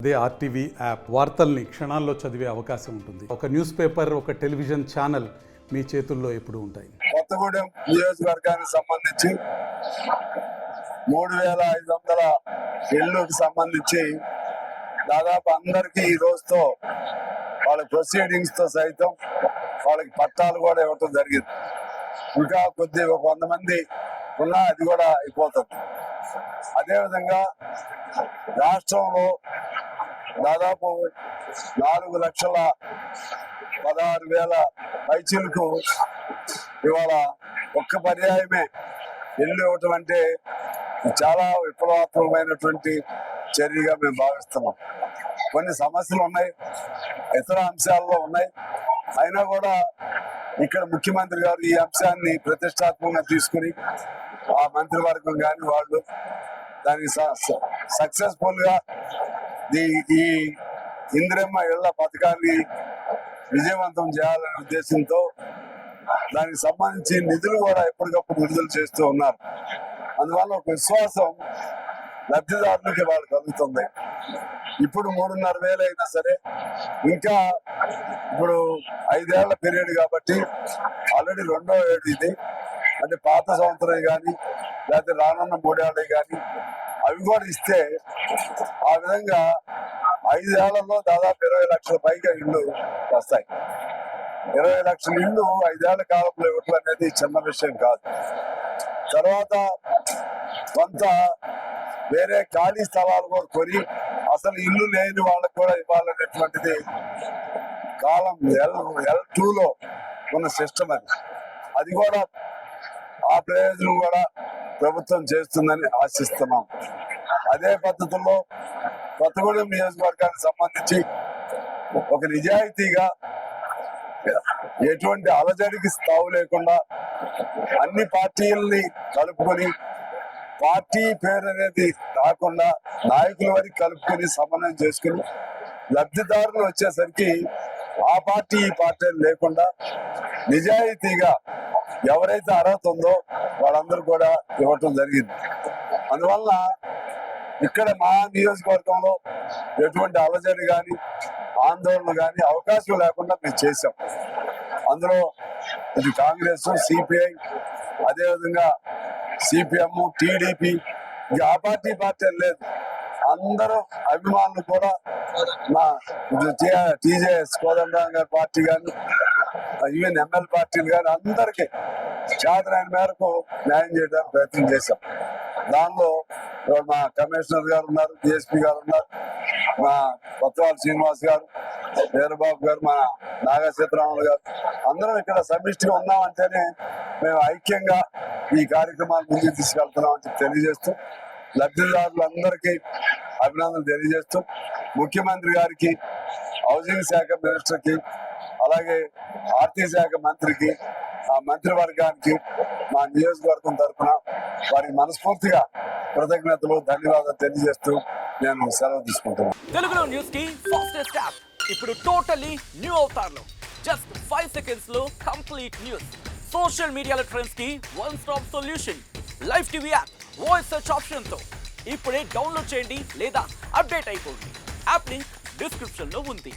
అదే RTV app వార్తల్ని క్షణాల్లో చదివే అవకాశం ఉంటుంది. ఒక న్యూస్ పేపర్, ఒక టెలివిజన్ ఛానల్ మీ చేతుల్లో ఎప్పుడూ ఉంటాయి. కొత్తగూడెం నియోజకవర్గానికి సంబంధించి 3500 ఇళ్లకు సంబంధించి దాదాపు అందరికీ ఈ రోజుతో వాళ్ళ ప్రొసీడింగ్స్ తో సైతం వాళ్ళకి పట్టాలు కూడా ఇవ్వటం జరిగింది. ఇంకా కొద్దిగా 100 మంది ఉన్నా అది కూడా అయిపోతుంది. అదేవిధంగా రాష్ట్రంలో దాదాపు 4,16,000 పైచీలకు ఇవాళ ఒక్క పర్యాయమే ఇల్లు ఇవ్వటం అంటే చాలా విప్లవాత్మకమైనటువంటి చర్యగా మేము భావిస్తున్నాం. కొన్ని సమస్యలు ఉన్నాయి, ఇతర అంశాల్లో ఉన్నాయి. అయినా కూడా ఇక్కడ ముఖ్యమంత్రి గారు ఈ అంశాన్ని ప్రతిష్టాత్మకంగా తీసుకుని ఆ మంత్రివర్గం కానీ వాళ్ళు దానికి సక్సెస్ఫుల్ గా ఈ ఇందిరమ్మ ఇళ్ల పథకాన్ని విజయవంతం చేయాలనే ఉద్దేశంతో దానికి సంబంధించి నిధులు కూడా ఎప్పటికప్పుడు విడుదల చేస్తూ ఉన్నారు. అందువల్ల ఒక విశ్వాసం లబ్ధిదారులకి వాళ్ళు కలుగుతుంది. ఇప్పుడు 3,500 అయినా సరే ఇంకా ఇప్పుడు 5 ఏళ్ల పీరియడ్ కాబట్టి ఆల్రెడీ 2వ ఏడు ఇది. అంటే పాత సంవత్సరం కానీ లేకపోతే రానున్న 3 ఏళ్ళు కానీ అవి కూడా ఇస్తే ఆ విధంగా 5 ఏళ్లలో దాదాపు 20 లక్షల పైగా ఇళ్ళు వస్తాయి. 20 లక్షల ఇళ్ళు 5 ఏళ్ల కాలంలో ఇవ్వటం అనేది చిన్న విషయం కాదు. తర్వాత కొంత వేరే ఖాళీ స్థలాలు కూడా కొని అసలు ఇల్లు లేని వాళ్ళకు కూడా ఇవ్వాలనేటువంటిది కాలం L2లో ఉన్న సిస్టమ్ అది కూడా ఆ ప్రయోజనం కూడా ప్రభుత్వం చేస్తుందని ఆశిస్తున్నాం. అదే పద్ధతుల్లో కొత్తగూడెం నియోజకవర్గానికి సంబంధించి ఒక నిజాయితీగా ఎటువంటి అలజడికి తావు లేకుండా అన్ని పార్టీలని కలుపుకొని పార్టీ పేరు అనేది కాకుండా నాయకుల వరకు కలుపుకొని సమన్వయం చేసుకుని లబ్ధిదారులు వచ్చేసరికి ఆ పార్టీ ఈ పార్టీ లేకుండా నిజాయితీగా ఎవరైతే అర్హత ఉందో వాళ్ళందరూ కూడా ఇవ్వటం జరిగింది. అందువల్ల ఇక్కడ మా నియోజకవర్గంలో ఎటువంటి అలజడి కానీ ఆందోళన కానీ అవకాశం లేకుండా మేము చేసాం. అందులో ఇది కాంగ్రెస్, సిపిఐ, అదేవిధంగా సిపిఎం, టీడీపీ, ఇక ఆ పార్టీ లేదు. అందరూ అభిమానులు కూడా మా టీజేఎస్ కోదండరాం గారి పార్టీ కానీ ఈవెన్ ఎమ్మెల్యే పార్టీలు కానీ అందరికీ చేతనైన మేరకు న్యాయం చేయడానికి ప్రయత్నం చేశాం. దానిలో మా కమిషనర్ గారు ఉన్నారు, డిఎస్పీ గారు ఉన్నారు, మా కొత్తవాళ్ళ శ్రీనివాస్ గారు, వీరబాబు గారు, మా నాగా సీతారాములు గారు, అందరం ఇక్కడ సమిష్టిగా ఉన్నామంటేనే మేము ఐక్యంగా ఈ కార్యక్రమాలు ముందుకు తీసుకెళ్తున్నామని తెలియజేస్తూ లబ్ధిదారులందరికీ అభినందనలు తెలియజేస్తూ ముఖ్యమంత్రి గారికి, హౌసింగ్ శాఖ మినిస్టర్కి, అలాగే ఆర్థిక శాఖ మంత్రికి, ఆ మంత్రివర్గానికి మా నియోజకవర్గం తరఫున వారికి మనస్ఫూర్తిగా కృతజ్ఞతలు, ధన్యవాదాలు తెలియజేస్తూ నేను సెలవు తీసుకుంటున్నాను. తెలుగులో న్యూస్ కి ఫాస్టెస్ట్ యాప్ ఇప్పుడు టోటలీ న్యూ అవతార్లో జస్ట్ 5 seconds లో కంప్లీట్ న్యూస్. సోషల్ మీడియాలో ట్రెండ్స్ కి one stop solution. Live TV app voice search option తో ఇప్పుడే డౌన్లోడ్ చేయండి లేదా అప్డేట్ అయిపోండి. యాప్ లింక్ డిస్క్రిప్షన్ లో ఉంది.